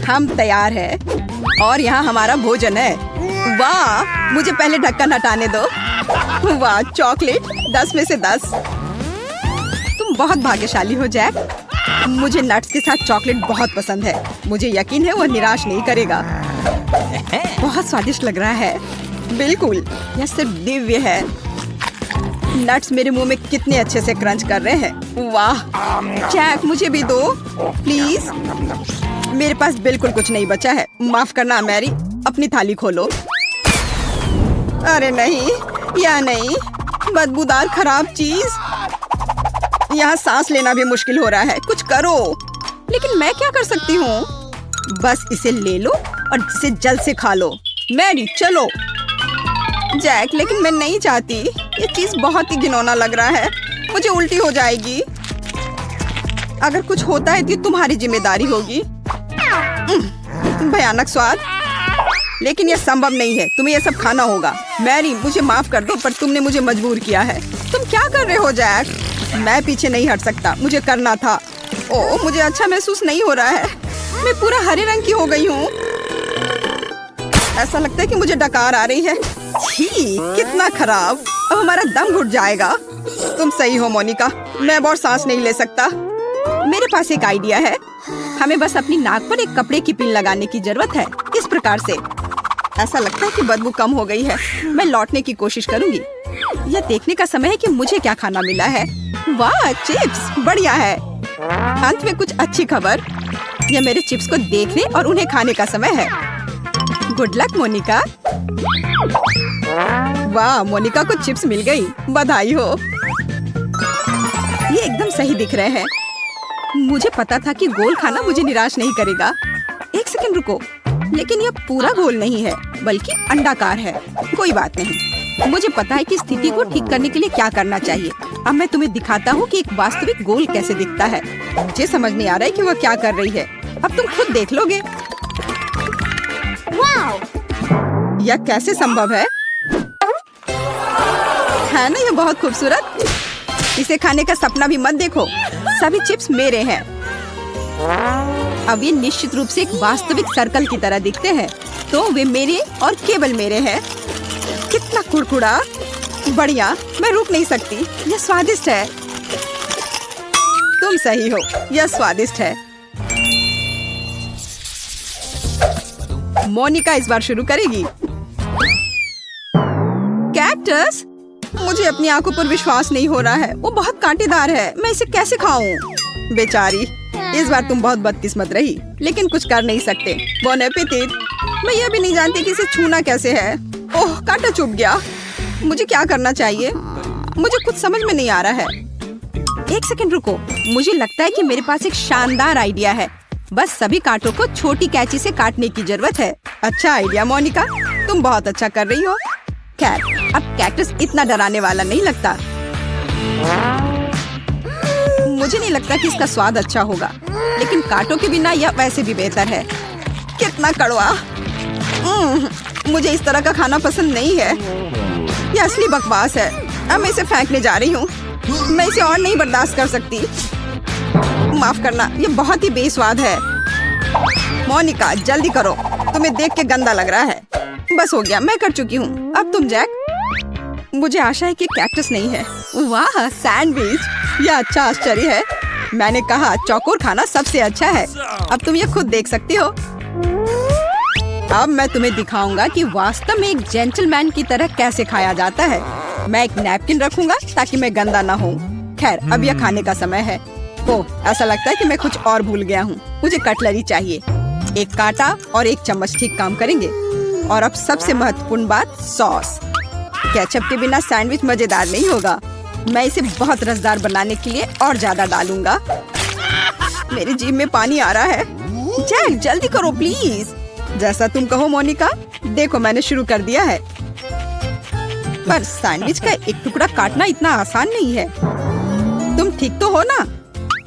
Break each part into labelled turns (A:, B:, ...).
A: हम तैयार हैं और यहाँ हमारा भोजन है। वाह, मुझे पहले ढक्कन हटाने दो। वाह, चॉकलेट 10 में से 10। तुम बहुत भाग्यशाली हो जैक। मुझे नट्स के साथ चॉकलेट बहुत पसंद है। मुझे यकीन है वो निराश नहीं करेगा। बहुत स्वादिष्ट लग रहा है। बिल्कुल, यह सिर्फ दिव्य है। नट्स मेरे मुंह में कितने अच्छे से क्रंच कर रहे हैं। वाह जैक, मुझे भी दो प्लीज। मेरे पास बिल्कुल कुछ नहीं बचा है। माफ करना मैरी, अपनी थाली खोलो। अरे नहीं, या नहीं, बदबूदार खराब चीज। यहाँ सांस लेना भी मुश्किल हो रहा है। कुछ करो। लेकिन मैं क्या कर सकती हूँ? बस इसे ले लो और इसे जल्द से खा लो। मैरी चलो। जैक, लेकिन मैं नहीं चाहती। ये चीज बहुत ही घिनौना लग रहा है। मुझे उल्टी हो जाएगी। अगर कुछ होता है तो तुम्हारी जिम्मेदारी होगी। भयानक स्वाद। लेकिन यह संभव नहीं है। तुम्हें यह सब खाना होगा। मैरी, मुझे माफ कर दो, पर तुमने मुझे मजबूर किया है। तुम क्या कर रहे हो जैक? मैं पीछे नहीं हट सकता। मुझे करना था। ओह, मुझे अच्छा महसूस नहीं हो रहा है। मैं पूरा हरे रंग की हो गई हूँ। ऐसा लगता है कि मुझे डकार आ रही है। छी, कितना खराब। अब हमारा दम घुट जाएगा। तुम सही हो मोनिका, मैं अब और सांस नहीं ले सकता। मेरे पास एक आइडिया है। हमें बस अपनी नाक पर एक कपड़े की पिन लगाने की जरूरत है। इस प्रकार से। ऐसा लगता है कि बदबू कम हो गई है। मैं लौटने की कोशिश करूंगी। यह देखने का समय है कि मुझे क्या खाना मिला है। वाह, चिप्स बढ़िया है। अंत में कुछ अच्छी खबर। यह मेरे चिप्स को देखने और उन्हें खाने का समय है। Good luck Monica. वाह, मोनिका को चिप्स मिल गई। बधाई हो। ये एकदम सही दिख रहे हैं। मुझे पता था कि गोल खाना मुझे निराश नहीं करेगा। एक सेकंड रुको, लेकिन यह पूरा गोल नहीं है बल्कि अंडाकार है। कोई बात नहीं। मुझे पता है कि स्थिति को ठीक करने के लिए क्या करना चाहिए। अब मैं तुम्हें दिखाता हूँ कि एक वास्तविक गोल कैसे दिखता है। मुझे समझ नहीं आ रहा है कि वह क्या कर रही है। अब तुम खुद देख लोगे। यह कैसे संभव है ना? यह बहुत खूबसूरत। इसे खाने का सपना भी मत देखो। सभी चिप्स मेरे हैं। अब ये निश्चित रूप से एक वास्तविक सर्कल की तरह दिखते हैं। तो वे मेरे और केवल मेरे हैं। कितना कुड़कुड़ा। बढ़िया, मैं रुक नहीं सकती। यह स्वादिष्ट है। तुम सही हो, यह स्वादिष्ट है। मोनिका इस बार शुरू करेगी। कैक्टस, मुझे अपनी आंखों पर विश्वास नहीं हो रहा है। वो बहुत कांटेदार है। मैं इसे कैसे खाऊं? बेचारी, इस बार तुम बहुत बदकिस्मत रही, लेकिन कुछ कर नहीं सकते। Bone appétit. मैं यह भी नहीं जानती कि इसे छूना कैसे है। ओह, कांटा चुभ गया। मुझे क्या करना चाहिए? मुझे कुछ समझ में नहीं आ रहा है। एक सेकंड रुको। मुझे लगता है कि मेरे पास एक शानदार आइडिया है। बस सभी कांटों को छोटी कैंची से काटने की जरूरत है। अच्छा आइडिया मोनिका, तुम बहुत अच्छा कर रही हो। खैर, अब कैक्टस इतना डराने वाला नहीं लगता। मुझे नहीं लगता कि इसका स्वाद अच्छा होगा, लेकिन कांटों के बिना यह वैसे भी बेहतर है। कितना कड़वा। मुझे इस तरह का खाना पसंद नहीं है। यह असली बकवास है। अब मैं इसे फेंकने जा रही हूँ। मैं इसे और नहीं बर्दाश्त कर सकती। माफ करना, यह बहुत ही बेस्वाद है। मोनिका, जल्दी करो। तुम्हें देख के गंदा लग रहा है। बस हो गया, मैं कर चुकी हूँ। अब तुम जैक। मुझे आशा है कि कैक्टस नहीं है। वाह, सैंडविच। यह अच्छा आश्चर्य है। मैंने कहा चौकोर खाना सबसे अच्छा है। अब तुम ये खुद देख सकती हो। अब मैं तुम्हें दिखाऊंगा कि वास्तव में एक जेंटलमैन की तरह कैसे खाया जाता है। मैं एक नैपकिन रखूंगा ताकि मैं गंदा ना हूँ। खैर, अब यह खाने का समय है। ओह, ऐसा लगता है कि मैं कुछ और भूल गया हूँ। मुझे कटलरी चाहिए। एक कांटा और एक चम्मच ठीक काम करेंगे। और अब सबसे महत्वपूर्ण बात, सॉस। केचप के बिना सैंडविच मजेदार नहीं होगा। मैं इसे बहुत रसदार बनाने के लिए और ज्यादा डालूंगा। मेरी जीभ में पानी आ रहा है। जैक, जल्दी करो प्लीज। जैसा तुम कहो मोनिका। देखो, मैंने शुरू कर दिया है। पर सैंडविच का एक टुकड़ा काटना इतना आसान नहीं है। तुम ठीक तो हो ना?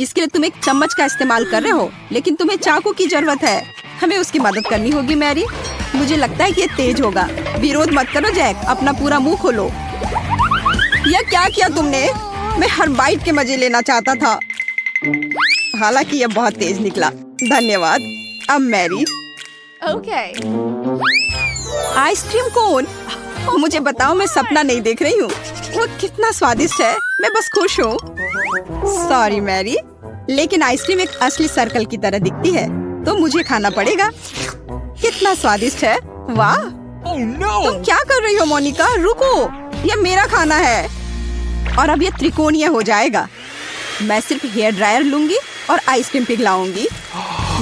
A: इसके लिए तुम एक चम्मच का इस्तेमाल कर रहे हो, लेकिन तुम्हें चाकू की जरूरत है। हमें उसकी मदद करनी होगी मैरी। मुझे लगता है कि ये तेज होगा। विरोध मत करो जैक, अपना पूरा मुंह खोलो। यह क्या किया तुमने? मैं हर बाइट के मजे लेना चाहता था। हालांकि यह बहुत तेज निकला। धन्यवाद। अब मैरी।
B: Okay.
A: Ice cream cone? मुझे बताओ, मैं सपना नहीं देख रही हूँ। वो कितना स्वादिष्ट है, मैं बस खुश हूँ। सॉरी मैरी, लेकिन आइसक्रीम एक असली सर्कल की तरह दिखती है, तो मुझे खाना पड़ेगा। कितना स्वादिष्ट है, वाह। तुम क्या कर रही हो मोनिका? रुको, ये मेरा खाना है और अब ये त्रिकोणीय हो जाएगा। मैं सिर्फ हेयर ड्रायर लूंगी और आइसक्रीम पिघलाऊंगी।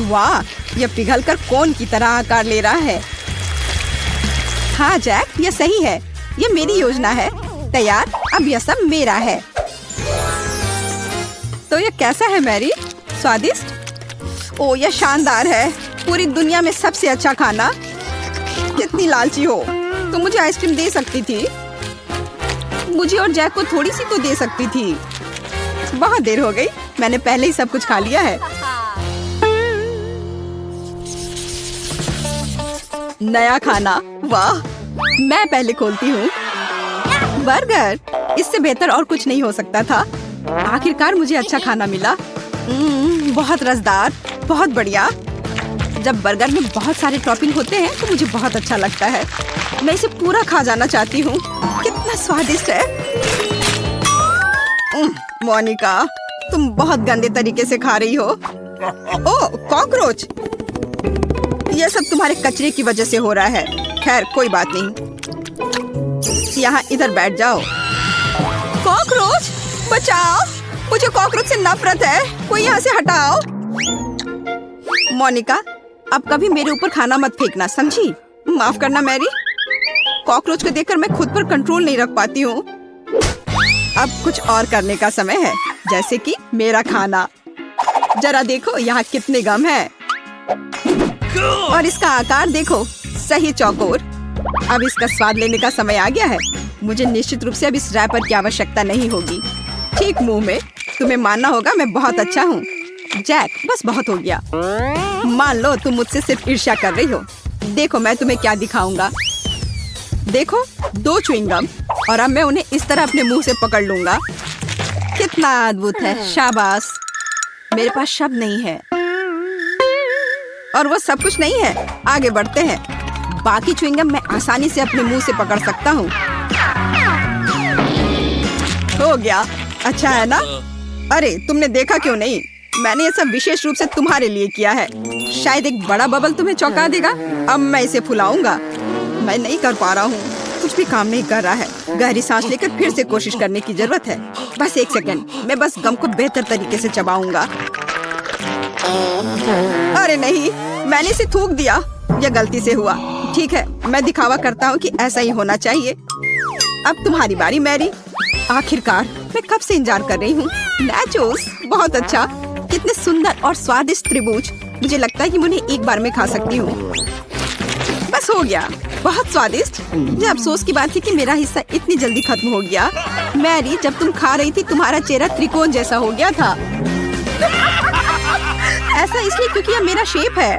A: वाह, ये पिघलकर कोन की तरह आकार ले रहा है। हाँ जैक, ये सही है, ये मेरी योजना है। तैयार, अब यह सब मेरा है। तो ये कैसा है मैरी? स्वादिष्ट? ओ, यह शानदार है, पूरी दुनिया में सबसे अच्छा खाना। कितनी लालची हो, तो मुझे आइसक्रीम दे सकती थी। मुझे और जैक को थोड़ी सी तो दे सकती थी। बहुत देर हो गई, मैंने पहले ही सब कुछ खा लिया है। नया खाना, वाह। मैं पहले खोलती हूँ। बर्गर, इससे बेहतर और कुछ नहीं हो सकता था। आखिरकार मुझे अच्छा खाना मिला। बहुत रसदार, बहुत बढ़िया। जब बर्गर में बहुत सारे टॉपिंग होते हैं तो मुझे बहुत अच्छा लगता है। मैं इसे पूरा खा जाना चाहती हूँ। कितना स्वादिष्ट है। मोनिका, तुम बहुत गंदे तरीके से खा रही हो। ओह, कॉकरोच। यह सब तुम्हारे कचरे की वजह से हो रहा है। खैर, कोई बात नहीं। यहाँ इधर बैठ जाओ। कॉकरोच, बचाओ, मुझे कॉकरोच से नफरत है। कोई यहाँ से हटाओ। मोनिका, अब कभी मेरे ऊपर खाना मत फेंकना, समझी? माफ करना मैरी। कॉकरोच को देखकर मैं खुद पर कंट्रोल नहीं रख पाती हूँ। अब कुछ और करने का समय है, जैसे कि मेरा खाना। जरा देखो यहाँ कितने गम है और इसका आकार देखो, सही चौकोर। अब इसका स्वाद लेने का समय आ गया है। मुझे निश्चित रूप से अब इस रैपर की आवश्यकता नहीं होगी। ठीक मुंह में। तुम्हें मानना होगा मैं बहुत अच्छा हूँ। जैक, बस बहुत हो गया। मान लो तुम मुझसे सिर्फ ईर्ष्या कर रही हो। देखो मैं तुम्हें क्या दिखाऊंगा। देखो, 2 च्युइंगम और अब मैं उन्हें इस तरह अपने मुंह से पकड़ लूंगा। कितना अद्भुत है, शाबाश। मेरे पास शब्द नहीं है और वो सब कुछ नहीं है। आगे बढ़ते हैं। बाकी च्युइंगम मैं आसानी से अपने मुंह से पकड़ सकता हूँ। हो गया, अच्छा है ना? अरे, तुमने देखा क्यों नहीं? मैंने ये सब विशेष रूप से तुम्हारे लिए किया है। शायद एक बड़ा बबल तुम्हें चौंका देगा। अब मैं इसे फुलाऊंगा। मैं नहीं कर पा रहा हूँ, कुछ भी काम नहीं कर रहा है। गहरी सांस लेकर फिर से कोशिश करने की जरूरत है। बस 1 सेकंड, मैं बस गम को बेहतर तरीके से चबाऊंगा। अरे नहीं, मैंने इसे थूक दिया। यह गलती से हुआ। ठीक है, मैं दिखावा करता हूँ कि ऐसा ही होना चाहिए। अब तुम्हारी बारी मैरी। आखिरकार, मैं कब से इंतजार कर रही हूँ। नाचोस, बहुत अच्छा। कितने सुंदर और स्वादिष्ट त्रिभुज। मुझे लगता है कि मैं उन्हें एक बार में खा सकती हूँ। बस हो गया, बहुत स्वादिष्ट। मुझे अफसोस की बात थी कि मेरा हिस्सा इतनी जल्दी खत्म हो गया। मैरी, जब तुम खा रही थी तुम्हारा चेहरा त्रिकोण जैसा हो गया था। ऐसा इसलिए क्योंकि यह मेरा शेप है।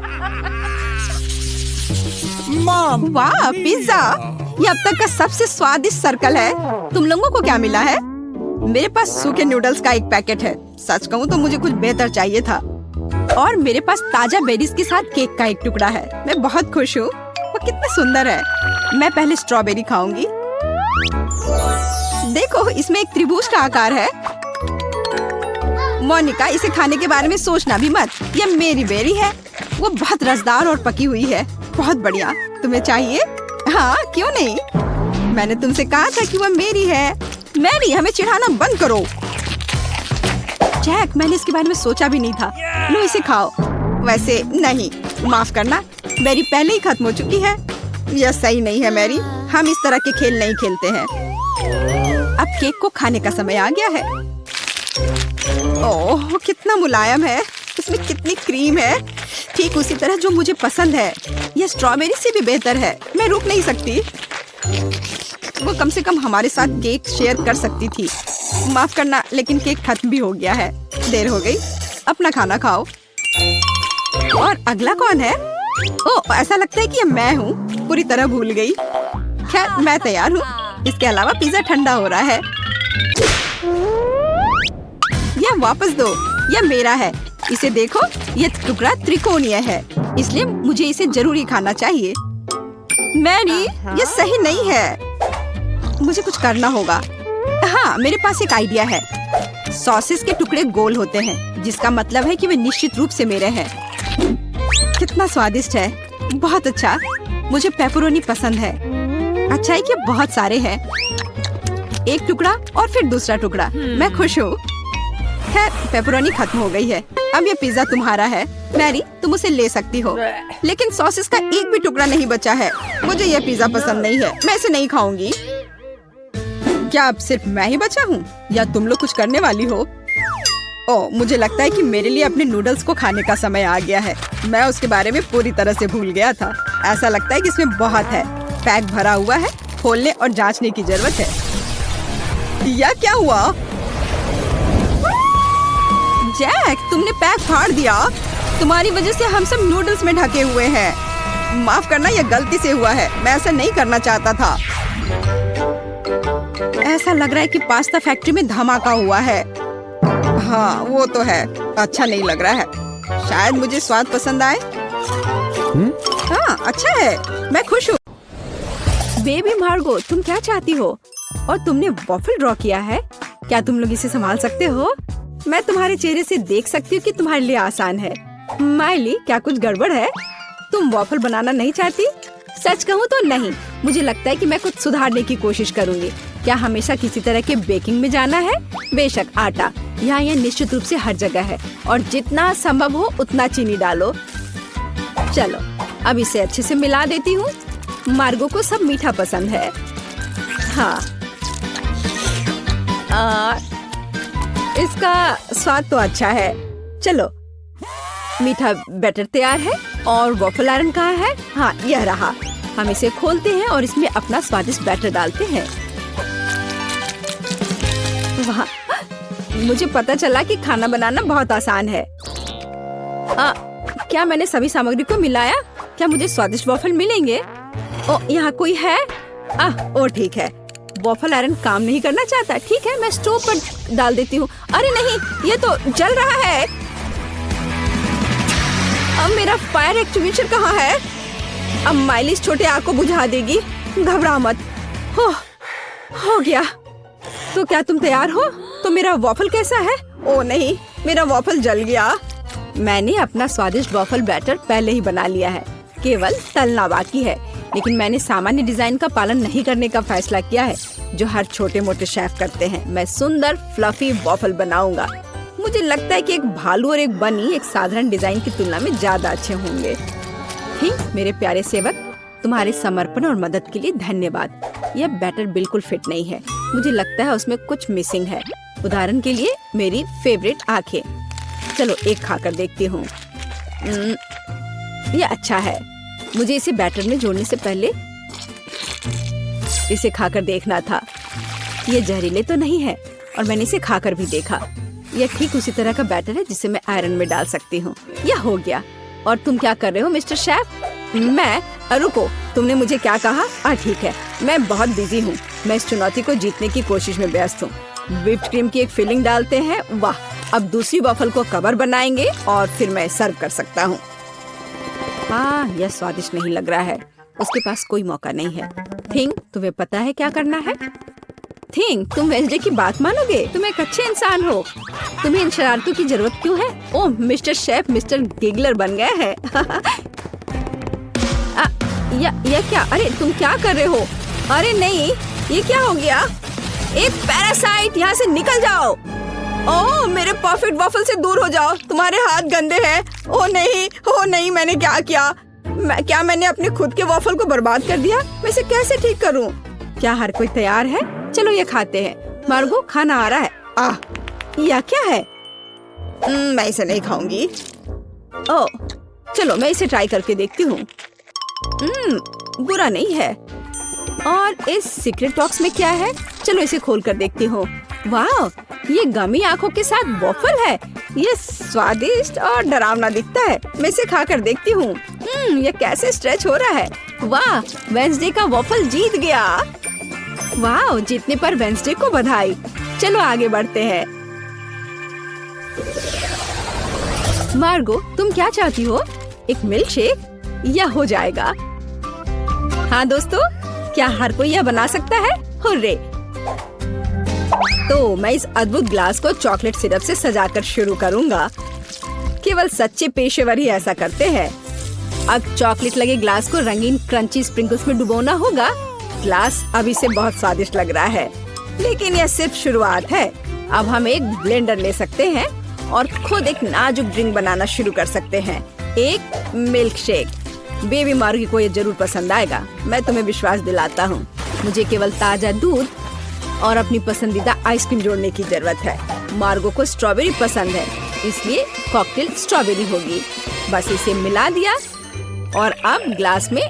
A: वाह, पिज्जा। ये अब तक का सबसे स्वादिष्ट सर्कल है। तुम लोगों को क्या मिला है? मेरे पास सूखे नूडल्स का एक पैकेट है। सच कहूँ तो मुझे कुछ बेहतर चाहिए था। और मेरे पास ताजा बेरीज के साथ केक का एक टुकड़ा है। मैं बहुत खुश हूँ। वो कितना सुंदर है। मैं पहले स्ट्रॉबेरी खाऊंगी। देखो, इसमें एक त्रिभुज का आकार है। मोनिका, इसे खाने के बारे में सोचना भी मत। यह मेरी बेरी है। वो बहुत रसदार और पकी हुई है। बहुत बढ़िया। तुम्हें चाहिए? हाँ, क्यों नहीं। मैंने तुमसे कहा था कि वह मेरी है। मैरी, हमें चिढ़ाना बंद करो। जैक, मैंने इसके बारे में सोचा भी नहीं था। लो, इसे खाओ। वैसे नहीं, माफ करना, मेरी पहले ही खत्म हो चुकी है। यह सही नहीं है मैरी। हम इस तरह के खेल नहीं खेलते हैं। अब केक को खाने का समय आ गया है। ओह, कितना मुलायम है। इसमें कितनी क्रीम है, ठीक उसी तरह जो मुझे पसंद है। यह स्ट्रॉबेरी से भी बेहतर है। मैं रुक नहीं सकती। वो कम से कम हमारे साथ केक शेयर कर सकती थी। माफ करना, लेकिन केक खत्म भी हो गया है। देर हो गई। अपना खाना खाओ। और अगला कौन है? ओह, ऐसा लगता है कि ये मैं हूँ। पूरी तरह भूल गई। खैर, मैं तैयार हूँ। इसके अलावा पिज्जा ठंडा हो रहा है। यह वापस दो। यह मेरा है। इसे देखो, यह टुकड़ा त्रिकोणीय है। इसलिए मुझे इसे जरूरी खाना चाहिए। मैरी, ये सही नहीं है। मुझे कुछ करना होगा। हाँ, मेरे पास एक आइडिया है। सॉसेस के टुकड़े गोल होते हैं, जिसका मतलब है कि वे निश्चित रूप से मेरे हैं। कितना स्वादिष्ट है, बहुत अच्छा। मुझे पेपरोनी पसंद है। अच्छा है कि बहुत सारे हैं। एक टुकड़ा और फिर दूसरा टुकड़ा। मैं खुश हूँ। खैर, पेपरोनी खत्म हो गई है। अब ये पिज्जा तुम्हारा है। मैरी, तुम उसे ले सकती हो, लेकिन सॉसेस का एक भी टुकड़ा नहीं बचा है। मुझे ये पिज्जा पसंद नहीं है। मैं इसे नहीं खाऊंगी। क्या अब सिर्फ मैं ही बचा हूँ या तुम लोग कुछ करने वाली हो? ओह, मुझे लगता है कि मेरे लिए अपने नूडल्स को खाने का समय आ गया है। मैं उसके बारे में पूरी तरह से भूल गया था। ऐसा लगता है कि इसमें बहुत है। पैक भरा हुआ है। खोलने और जांचने की जरूरत है। यह क्या हुआ? जैक, तुमने पैक फाड़ दिया। तुम्हारी वजह से हम सब नूडल्स में ढके हुए हैं। माफ करना, यह गलती से हुआ है। मैं ऐसा नहीं करना चाहता था। ऐसा लग रहा है कि पास्ता फैक्ट्री में धमाका हुआ है। हाँ, वो तो है। अच्छा नहीं लग रहा है। शायद मुझे स्वाद पसंद आए। हाँ, अच्छा है। मैं खुश हूँ। बेबी मार्गो, तुम क्या चाहती हो? और तुमने वॉफल ड्रॉ किया है? क्या तुम लोग इसे संभाल सकते हो? मैं तुम्हारे चेहरे से देख सकती हूँ कि तुम्हारे लिए आसान है। माइली, क्या कुछ गड़बड़ है? तुम वॉफल बनाना नहीं चाहती? सच कहूँ तो नहीं। मुझे लगता है कि मैं कुछ सुधारने की कोशिश करूँगी। क्या हमेशा किसी तरह के बेकिंग में जाना है? बेशक, आटा यहाँ यह निश्चित रूप से हर जगह है और जितना संभव हो उतना चीनी डालो। चलो, अब इसे अच्छे से मिला देती हूँ। मार्गो को सब मीठा पसंद है। हाँ, इसका स्वाद तो अच्छा है। चलो, मीठा बैटर तैयार है और वॉफल आयरन कहाँ है? हाँ, यह रहा। हम इसे खोलते हैं और इसमें अपना स्वादिष्ट बैटर डालते हैं। वाह, मुझे पता चला कि खाना बनाना बहुत आसान है। क्या मैंने सभी सामग्री को मिलाया? क्या मुझे स्वादिष्ट वॉफल मिलेंगे? ओ, यहाँ कोई है? ओ ठीक है। वॉफल आयरन काम नहीं करना चाहता। ठीक है, मैं स्टोव पर डाल देती हूँ। अरे नहीं, ये तो जल रहा है। अब मेरा फायर एक्सटिंग्विशर कहाँ है? अब माइली इस छोटे आग को बुझा देगी। घबरा मत। हो गया। तो क्या तुम तैयार हो? तो मेरा वॉफल कैसा है? ओ नहीं, मेरा वॉफल जल गया। मैंने अपना स्वादिष्ट वॉफल बैटर पहले ही बना लिया है। केवल तलना बाकी है। लेकिन मैंने सामान्य डिजाइन का पालन नहीं करने का फैसला किया है, जो हर छोटे मोटे शेफ करते हैं। मैं सुंदर फ्लफी वॉफल बनाऊंगा। मुझे लगता है कि एक भालू और एक बनी एक साधारण डिजाइन की तुलना में ज्यादा अच्छे होंगे। ठीक, मेरे प्यारे सेवक, तुम्हारे समर्पण और मदद के लिए धन्यवाद। यह बैटर बिल्कुल फिट नहीं है। मुझे लगता है उसमें कुछ मिसिंग है। उदाहरण के लिए मेरी फेवरेट आंखें। चलो, एक खाकर देखती हूँ। यह अच्छा है। मुझे इसे बैटर में जोड़ने से पहले इसे खाकर देखना था। ये जहरीले तो नहीं है और मैंने इसे खाकर भी देखा। यह ठीक उसी तरह का बैटर है जिसे मैं आयरन में डाल सकती हूँ। यह हो गया। और तुम क्या कर रहे हो मिस्टर शेफ? मैं? रुको, तुमने मुझे क्या कहा? ठीक है, मैं बहुत बिजी हूँ। मैं इस चुनौती को जीतने की कोशिश में व्यस्त हूँ। व्हिप्ड क्रीम की एक फिलिंग डालते हैं। वाह, अब दूसरी वॉफल को कवर बनाएंगे और फिर मैं सर्व कर सकता हूँ। यह स्वादिष्ट नहीं लग रहा है। उसके पास कोई मौका नहीं है। थिंग, तुम्हें पता है क्या करना है? थिंग, तुम वेंसडे की बात मानोगे? तुम एक अच्छे इंसान हो। तुम्हें इन शरारतों की जरूरत क्यों है? ओह, मिस्टर शेफ मिस्टर गिगलर बन गए हैं। यह क्या? अरे तुम क्या कर रहे हो? अरे नहीं, ये क्या हो गया? एक पैरासाइट, यहाँ से निकल जाओ। ओह, मेरे परफेक्ट वॉफल से दूर हो जाओ। तुम्हारे हाथ गंदे हैं। ओह नहीं, मैंने क्या किया? क्या मैंने अपने खुद के वॉफल को बर्बाद कर दिया? मैं इसे कैसे ठीक करूं? क्या हर कोई तैयार है? चलो ये खाते हैं। मार्गो, खाना आ रहा है। यह क्या है? मैं इसे नहीं खाऊंगी। ओह, चलो मैं इसे ट्राई करके देखती हूँ। बुरा नहीं है। और इस सीक्रेट बॉक्स में क्या है? चलो इसे खोल कर देखती हूँ। वाह, ये गमी आंखों के साथ वॉफल है। ये स्वादिष्ट और डरावना दिखता है। मैं इसे खाकर देखती हूँ। ये कैसे स्ट्रेच हो रहा है। वाह, वेंसडे का वॉफल जीत गया। वाह, जीतने पर वेंसडे को बधाई। चलो आगे बढ़ते हैं। मार्गो, तुम क्या चाहती हो? एक मिल्क शेक यह हो जाएगा। हाँ दोस्तों, क्या हर कोई यह बना सकता है? हुर्रे! तो मैं इस अद्भुत ग्लास को चॉकलेट सिरप से सजाकर शुरू करूंगा। केवल सच्चे पेशेवर ही ऐसा करते हैं। अब चॉकलेट लगे ग्लास को रंगीन क्रंची स्प्रिंकल्स में डुबोना होगा। ग्लास अभी से बहुत स्वादिष्ट लग रहा है, लेकिन यह सिर्फ शुरुआत है। अब हम एक ब्लेंडर ले सकते हैं और खुद एक नाजुक ड्रिंक बनाना शुरू कर सकते हैं। एक मिल्क शेक। बेबी मार्गी को ये जरूर पसंद आएगा, मैं तुम्हें विश्वास दिलाता हूँ। मुझे केवल ताजा दूध और अपनी पसंदीदा आइसक्रीम जोड़ने की जरूरत है। मार्गो को स्ट्रॉबेरी पसंद है, इसलिए कॉकटेल स्ट्रॉबेरी होगी। बस इसे मिला दिया और अब ग्लास में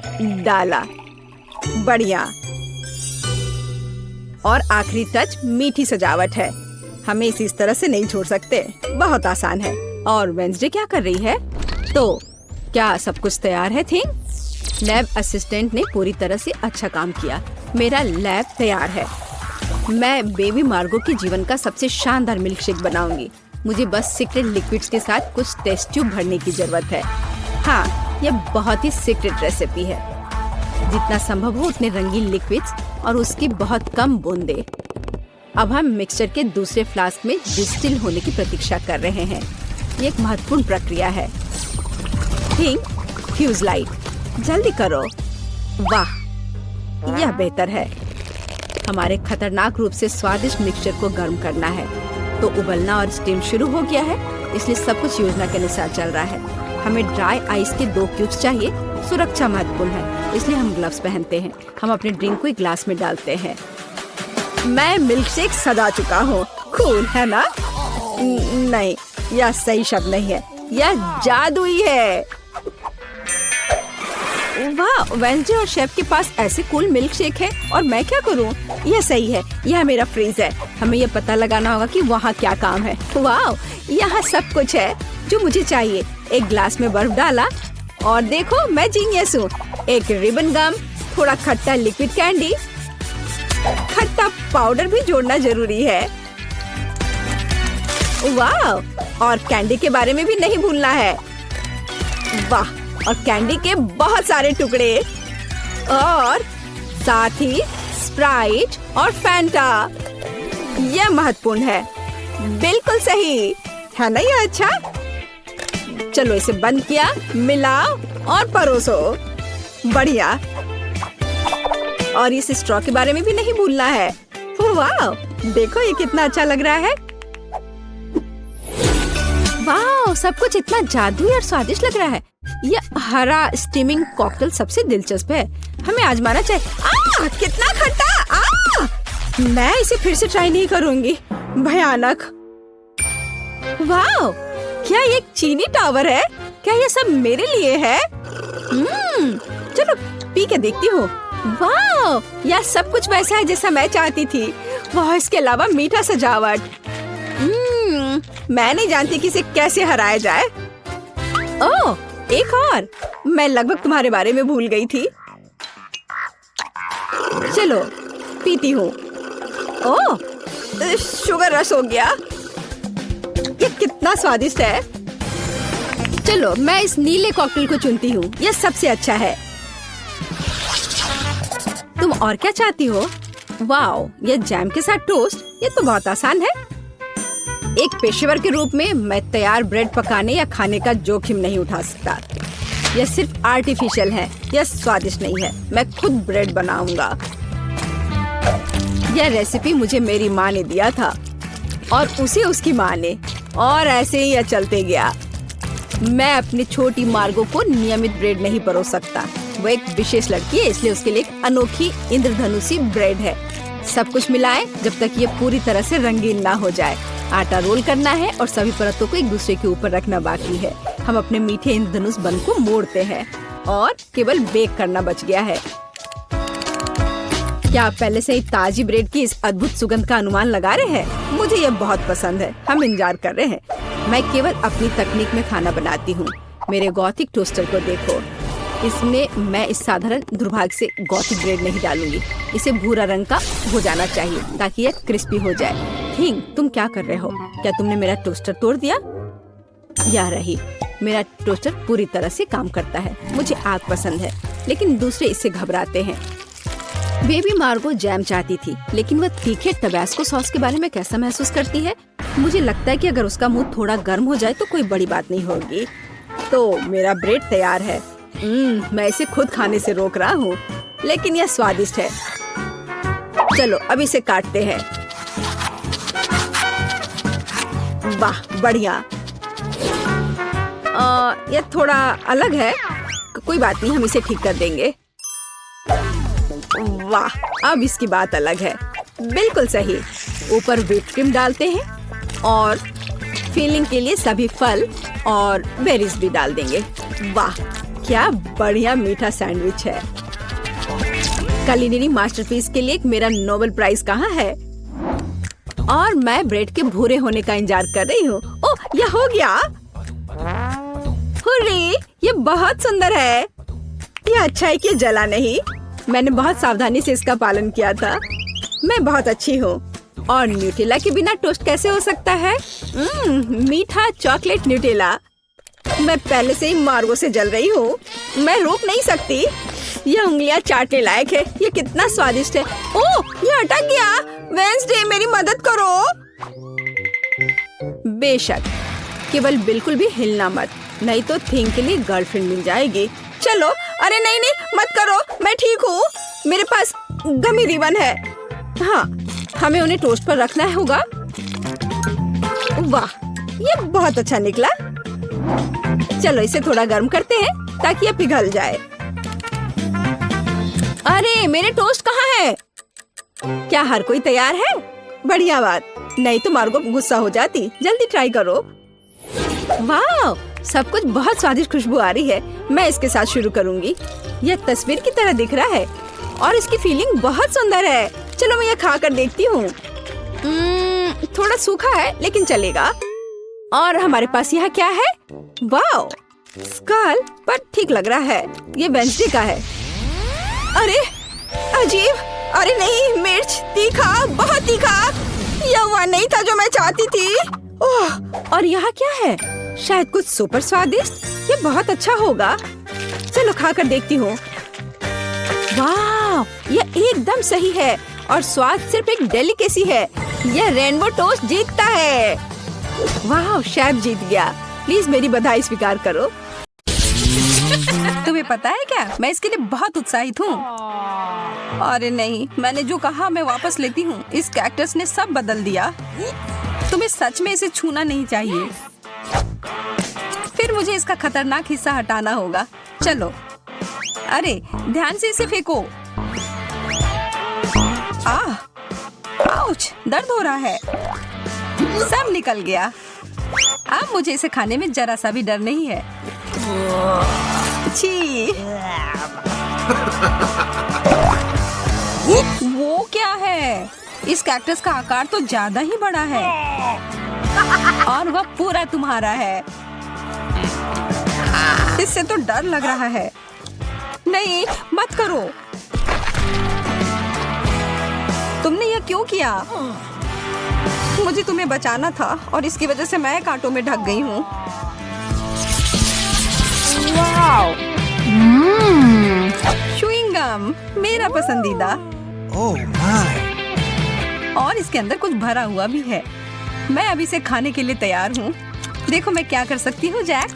A: डाला। बढ़िया। और आखिरी टच मीठी सजावट है। हमें इसे इस तरह से नहीं छोड़ सकते। बहुत आसान है। और वेंसडे क्या कर रही है? तो क्या सब कुछ तैयार है? थिंग लैब असिस्टेंट ने पूरी तरह से अच्छा काम किया। मेरा लैब तैयार है। मैं बेबी मार्गो के जीवन का सबसे शानदार मिल्क शेक बनाऊंगी। मुझे बस सीक्रेट लिक्विड्स के साथ कुछ टेस्ट ट्यूब भरने की जरूरत है। हाँ, यह बहुत ही सीक्रेट रेसिपी है। जितना संभव हो उतने रंगीन लिक्विड्स और उसकी बहुत कम बूंदे। अब हम मिक्सचर के दूसरे फ्लास्क में डिस्टिल होने की प्रतीक्षा कर रहे हैं। ये एक महत्वपूर्ण प्रक्रिया है। थिंक फ्यूज लाइट, जल्दी करो। वाह, यह बेहतर है। हमारे खतरनाक रूप से स्वादिष्ट मिक्सचर को गर्म करना है। तो उबलना और स्टीम शुरू हो गया है, इसलिए सब कुछ योजना के अनुसार चल रहा है। हमें ड्राई आइस के 2 क्यूब्स चाहिए। सुरक्षा महत्वपूर्ण है, इसलिए हम ग्लव्स पहनते हैं। हम अपने ड्रिंक को एक ग्लास में डालते हैं। मैं मिल्क शेक सजा चुका हूँ। कूल है ना? नहीं, यह सही शब्द नहीं है, यह जादुई है। वाह, वेंसडे और शेफ के पास ऐसे कूल मिल्क शेक है और मैं क्या करूं? यह सही है, यह मेरा फ्रीज है। हमें यह पता लगाना होगा कि वहाँ क्या काम है। वाह, यहाँ सब कुछ है जो मुझे चाहिए। एक ग्लास में बर्फ डाला और देखो, मैं जीनियस हूँ। एक रिबन गम, थोड़ा खट्टा लिक्विड कैंडी, खट्टा पाउडर भी जोड़ना जरूरी है। वाह, और कैंडी के बारे में भी नहीं भूलना है। वाह, और कैंडी के बहुत सारे टुकड़े और साथ ही स्प्राइट और फैंटा। यह महत्वपूर्ण है। बिल्कुल सही है ना? यह अच्छा। चलो इसे बंद किया, मिलाओ और परोसो। बढ़िया। और इस स्ट्रॉ के बारे में भी नहीं भूलना है। वाह, देखो ये कितना अच्छा लग रहा है। वाह, सब कुछ इतना जादुई और स्वादिष्ट लग रहा है। यह हरा स्टीमिंग कॉकटेल सबसे दिलचस्प है। हमें आजमाना चाहिए। कितना खट्टा! मैं इसे फिर से ट्राई नहीं करूंगी। भयानक। वाह, क्या ये एक चीनी टावर है? क्या ये सब मेरे लिए है? चलो पी के देखती हूँ। वाह, यह सब कुछ वैसा है जैसा मैं चाहती थी। वाह, इसके अलावा मीठा सजावट। मैं नहीं जानती कि इसे कैसे हराया जाए। ओह, एक और। मैं लगभग तुम्हारे बारे में भूल गई थी। चलो पीती हूँ। ओह, शुगर रश हो गया। ये कितना स्वादिष्ट है। चलो मैं इस नीले कॉकटेल को चुनती हूँ, यह सबसे अच्छा है। तुम और क्या चाहती हो? वाओ, ये जैम के साथ टोस्ट, ये तो बहुत आसान है। एक पेशेवर के रूप में मैं तैयार ब्रेड पकाने या खाने का जोखिम नहीं उठा सकता। यह सिर्फ आर्टिफिशियल है, यह स्वादिष्ट नहीं है। मैं खुद ब्रेड बनाऊंगा। यह रेसिपी मुझे मेरी माँ ने दिया था और उसे उसकी माँ ने, और ऐसे ही यह चलते गया। मैं अपनी छोटी मार्गो को नियमित ब्रेड नहीं परोस सकता। वो एक विशेष लड़की है, इसलिए उसके लिए एक अनोखी इंद्रधनुषी ब्रेड है। सब कुछ मिलाएं जब तक ये पूरी तरह से रंगीन ना हो जाए। आटा रोल करना है और सभी परतों को एक दूसरे के ऊपर रखना बाकी है। हम अपने मीठे इंद्रधनुष बन को मोड़ते हैं और केवल बेक करना बच गया है। क्या आप पहले से ही ताजी ब्रेड की इस अद्भुत सुगंध का अनुमान लगा रहे हैं? मुझे यह बहुत पसंद है। हम इंतजार कर रहे हैं। मैं केवल अपनी तकनीक में खाना बनाती हूँ। मेरे गॉथिक टोस्टर को देखो। इसमें मैं इस साधारण दुर्भाग्य से गॉथिक ब्रेड नहीं डालूंगी। इसे भूरा रंग का हो जाना चाहिए ताकि यह क्रिस्पी हो जाए। थिंग, तुम क्या कर रहे हो? क्या तुमने मेरा टोस्टर तोड़ दिया? यह रही। मेरा टोस्टर पूरी तरह से काम करता है। मुझे आग पसंद है, लेकिन दूसरे इससे घबराते हैं। बेबी मार्गो जैम चाहती थी, लेकिन वह तीखे टबैस्को सॉस के बारे में कैसा महसूस करती है? मुझे लगता है कि अगर उसका मुंह थोड़ा गर्म हो जाए तो कोई बड़ी बात नहीं होगी। तो मेरा ब्रेड तैयार है। मैं इसे खुद खाने से रोक रहा हूँ, लेकिन यह स्वादिष्ट है। चलो अब इसे काटते हैं। वाह बढ़िया। यह थोड़ा अलग है, कोई बात नहीं, हम इसे ठीक कर देंगे। वाह, अब इसकी बात अलग है। बिल्कुल सही। ऊपर व्हिप क्रीम डालते हैं और फिलिंग के लिए सभी फल और बेरीज भी डाल देंगे। वाह क्या बढ़िया मीठा सैंडविच है। कुलिनरी मास्टरपीस के लिए मेरा नोबेल प्राइज कहाँ है? और मैं ब्रेड के भूरे होने का इंतजार कर रही हूँ। ओह यह हो गया। हुर्रे, ये बहुत सुंदर है। यह अच्छा है कि जला नहीं। मैंने बहुत सावधानी से इसका पालन किया था। मैं बहुत अच्छी हूँ। और न्यूटेला के बिना टोस्ट कैसे हो सकता है? मीठा चॉकलेट न्यूटेला। मैं पहले से ही मार्गो से जल रही हूँ। मैं रोक नहीं सकती। यह उंगलियां चाटने लायक है। ये कितना स्वादिष्ट है। ओह ये अटक गया। वेंसडे मेरी मदद करो। बेशक, केवल बिल्कुल भी हिलना मत, नहीं तो थिंग के लिए गर्लफ्रेंड मिल जाएगी। चलो, अरे नहीं नहीं मत करो, मैं ठीक हूँ। मेरे पास गमी रिबन है। हाँ, हमें उन्हें टोस्ट पर रखना होगा। वाह, ये बहुत अच्छा निकला। चलो इसे थोड़ा गर्म करते हैं ताकि ये पिघल जाए। अरे मेरे टोस्ट कहाँ है? क्या हर कोई तैयार है? बढ़िया बात, नहीं तो मार्गो गुस्सा हो जाती। जल्दी ट्राई करो। वाह, सब कुछ बहुत स्वादिष्ट खुशबू आ रही है। मैं इसके साथ शुरू करूंगी। यह तस्वीर की तरह दिख रहा है और इसकी फीलिंग बहुत सुंदर है। चलो मैं यह खा कर देखती हूँ। थोड़ा सूखा है लेकिन चलेगा। और हमारे पास यहाँ क्या है? वाह, स्कल, पर ठीक लग रहा है। ये वेंसडे का है। अरे अजीब, अरे नहीं, मिर्च, तीखा, बहुत तीखा। यह वह नहीं था जो मैं चाहती थी। ओह, और यहाँ क्या है? शायद कुछ सुपर स्वादिष्ट। ये बहुत अच्छा होगा। चलो खा कर देखती हूँ। वाह, यह एकदम सही है और स्वाद सिर्फ एक डेलिकेसी है। यह रेनबो टोस्ट जीतता है। वाह, शेफ जीत गया। प्लीज मेरी बधाई स्वीकार करो। तुम्हें पता है क्या, मैं इसके लिए बहुत उत्साहित हूँ। अरे नहीं, मैंने जो कहा मैं वापस लेती हूँ। इस कैक्टस ने सब बदल दिया। तुम्हें सच में इसे छूना नहीं चाहिए। फिर मुझे इसका खतरनाक हिस्सा हटाना होगा। चलो, अरे ध्यान से इसे फेंको। आउच, दर्द हो रहा है। सब निकल गया। अब मुझे इसे खाने में जरा सा भी डर नहीं है। छी, वो क्या है? इस कैक्टस का आकार तो ज्यादा ही बड़ा है और वह पूरा तुम्हारा है। इससे तो डर लग रहा है। नहीं, मत करो। तुमने यह क्यों किया? मुझे तुम्हें बचाना था और इसकी वजह से मैं कांटों में ढक गई हूँ। च्युइंग गम, मेरा पसंदीदा।
B: Oh my!
A: और इसके अंदर कुछ भरा हुआ भी है। मैं अभी इसे खाने के लिए तैयार हूँ। देखो मैं क्या कर सकती हूँ, जैक।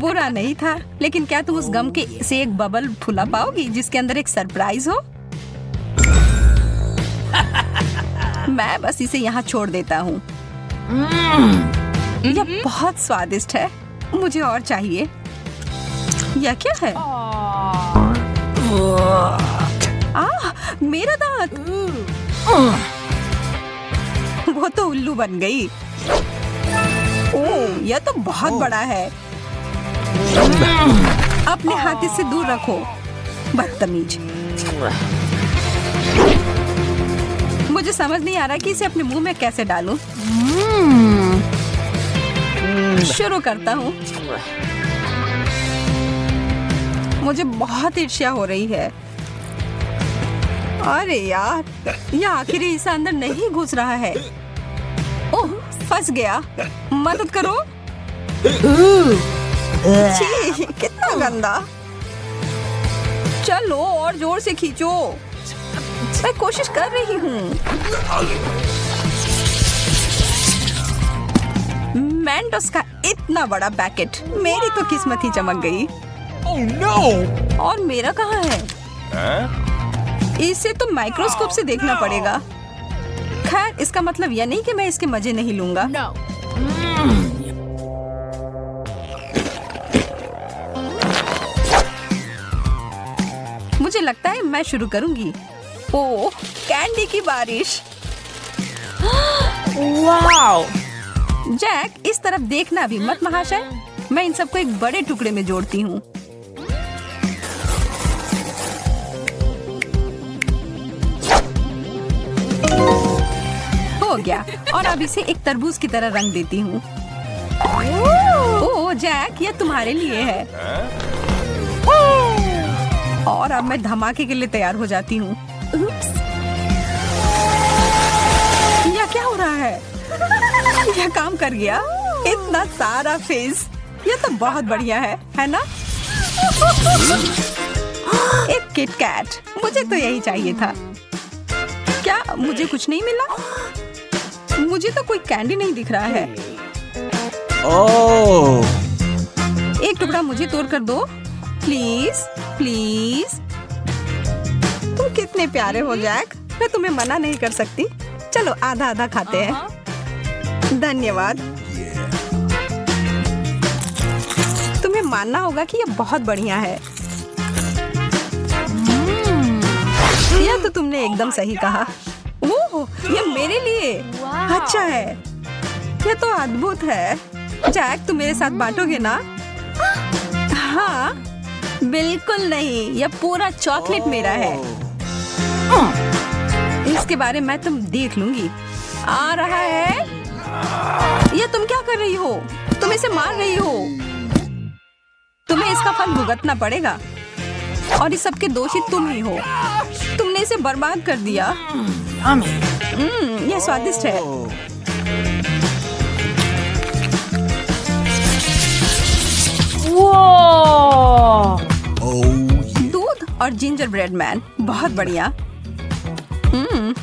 A: बुरा नहीं था, लेकिन क्या तुम उस गम के से एक बबल फुला पाओगी जिसके अंदर एक सरप्राइज हो? मैं बस इसे यहाँ छोड़ देता हूँ। यह बहुत स्वादिष्ट है। मुझे और चाहिए। यह क्या है? मेरा दांत। वो तो उल्लू बन गई। ओह, यह तो बहुत बड़ा है। अपने हाथ इससे दूर रखो, बदतमीज। मुझे समझ नहीं आ रहा कि इसे अपने मुंह में कैसे डालूं। शुरू करता हूँ। मुझे बहुत ईर्ष्या हो रही है। अरे यार, यह आखिरी हिस्सा अंदर नहीं घुस रहा है। ओह, फंस गया। मदद करो। छी, कितना गंदा। चलो और जोर से खींचो। मैं कोशिश कर रही हूँ। मेंटोस का इतना बड़ा पैकेट। मेरी तो किस्मत ही चमक गई।
B: Oh no!
A: और मेरा कहाँ है? इसे तो माइक्रोस्कोप से देखना पड़ेगा। खैर, इसका मतलब यह नहीं कि मैं इसके मजे नहीं लूंगा। मुझे लगता है मैं शुरू करूंगी। ओह, कैंडी की बारिश।
C: वाओ!
A: जैक, इस तरफ देखना भी मत महाशय। मैं इन सबको एक बड़े टुकड़े में जोड़ती हूँ। हो गया। और अब इसे एक तरबूज की तरह रंग देती हूँ। ओह जैक, यह तुम्हारे लिए है। और अब मैं धमाके के लिए तैयार हो जाती हूँ। यह क्या हो रहा है? यह काम कर गया। इतना सारा फेस। यह तो बहुत बढ़िया है ना? एक किट कैट। मुझे तो यही चाहिए था। क्या मुझे कुछ नहीं मिला? मुझे तो कोई कैंडी नहीं दिख रहा है।
B: Oh!
A: एक टुकड़ा मुझे तोड़ कर दो, प्लीज प्लीज। तुम कितने प्यारे हो जैक। मैं तुम्हें मना नहीं कर सकती। चलो आधा आधा खाते हैं। धन्यवाद। तुम्हें मानना होगा कि यह बहुत बढ़िया है। यह तो तुमने एकदम सही कहा। ओह, यह मेरे लिए अच्छा है। यह तो अद्भुत है। जैक, तुम मेरे साथ बांटोगे ना? हाँ, बिल्कुल नहीं। यह पूरा चॉकलेट मेरा है। इसके बारे में तुम देख लूंगी। आ रहा है। यह तुम क्या कर रही हो? तुम इसे मार रही हो। तुम्हें इसका फल भुगतना पड़ेगा। और इस सब के दोषी तुम ही हो। तुमने इसे बर्बाद कर दिया। यह स्वादिष्ट है। दूध और जिंजर ब्रेड मैन, बहुत बढ़िया।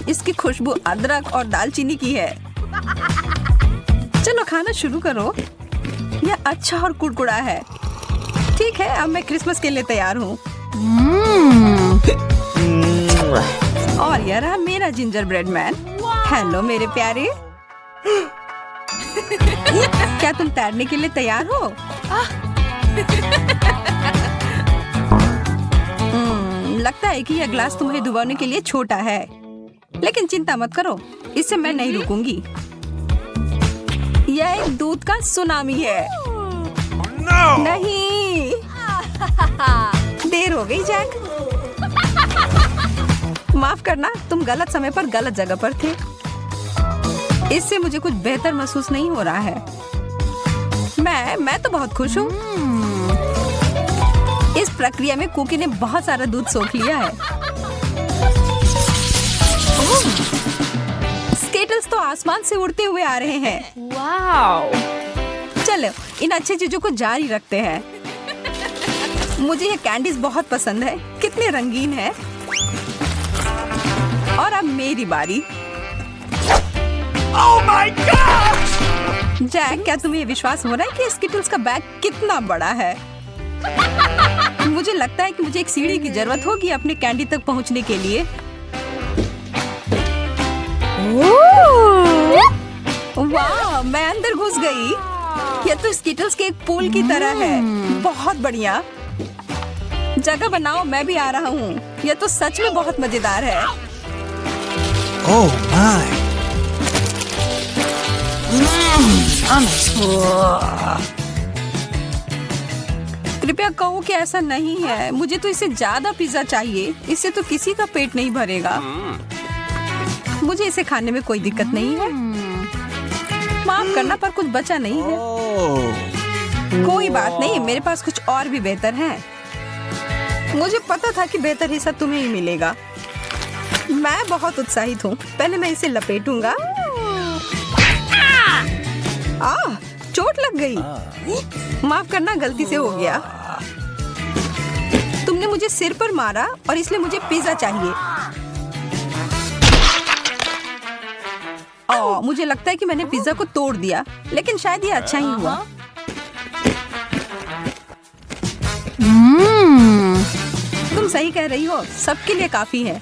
A: इसकी खुशबू अदरक और दालचीनी की है। चलो खाना शुरू करो। यह अच्छा और कुड़कुड़ा है। ठीक है, अब मैं क्रिसमस के लिए तैयार हूँ। और यह रहा मेरा जिंजर ब्रेड मैन। हेलो मेरे प्यारे। क्या तुम तैरने के लिए तैयार हो? लगता है कि यह ग्लास तुम्हें डुबाने के लिए छोटा है, लेकिन चिंता मत करो, इससे मैं नहीं रुकूंगी। यह एक दूध का सुनामी है। नहीं, देर हो गई जैक। माफ करना, तुम गलत समय पर गलत जगह पर थे। इससे मुझे कुछ बेहतर महसूस नहीं हो रहा है। मैं तो बहुत खुश हूँ। इस प्रक्रिया में कुकी ने बहुत सारा दूध सोख लिया है। स्केटल्स तो आसमान से उड़ते हुए आ रहे हैं।
C: वाओ!
A: चलो इन अच्छी चीजों को जारी रखते हैं। मुझे ये कैंडीज बहुत पसंद है। कितने रंगीन है। और अब मेरी बारी।
B: Oh my gosh!
A: जैक, क्या तुम्हें विश्वास हो रहा है कि स्किटल्स का बैग कितना बड़ा है? मुझे लगता है कि मुझे एक सीढ़ी की जरूरत होगी अपने कैंडी तक पहुंचने के लिए। वाह, मैं अंदर घुस गई। यह तो स्किटल्स के एक पूल की तरह है। बहुत बढ़िया। जगह बनाओ, मैं भी आ रहा हूँ। यह तो सच में बहुत मजेदार है।
B: Oh my!
A: कृपया कहो कि ऐसा नहीं है। मुझे तो इससे ज्यादा पिज्जा चाहिए। इससे तो किसी का पेट नहीं भरेगा। मुझे इसे खाने में कोई दिक्कत नहीं है। माफ करना, पर कुछ बचा नहीं है। कोई बात नहीं, मेरे पास कुछ और भी बेहतर है। मुझे पता था कि बेहतर हिस्सा तुम्हें ही मिलेगा। मैं बहुत उत्साहित हूँ। पहले मैं इसे लपेटूंगा। चोट लग गई। माफ करना, गलती से हो गया। तुमने मुझे सिर पर मारा और इसलिए मुझे पिज्जा चाहिए। मुझे लगता है कि मैंने पिज्जा को तोड़ दिया, लेकिन शायद ये अच्छा ही हुआ। तुम सही कह रही हो, सबके लिए काफी है।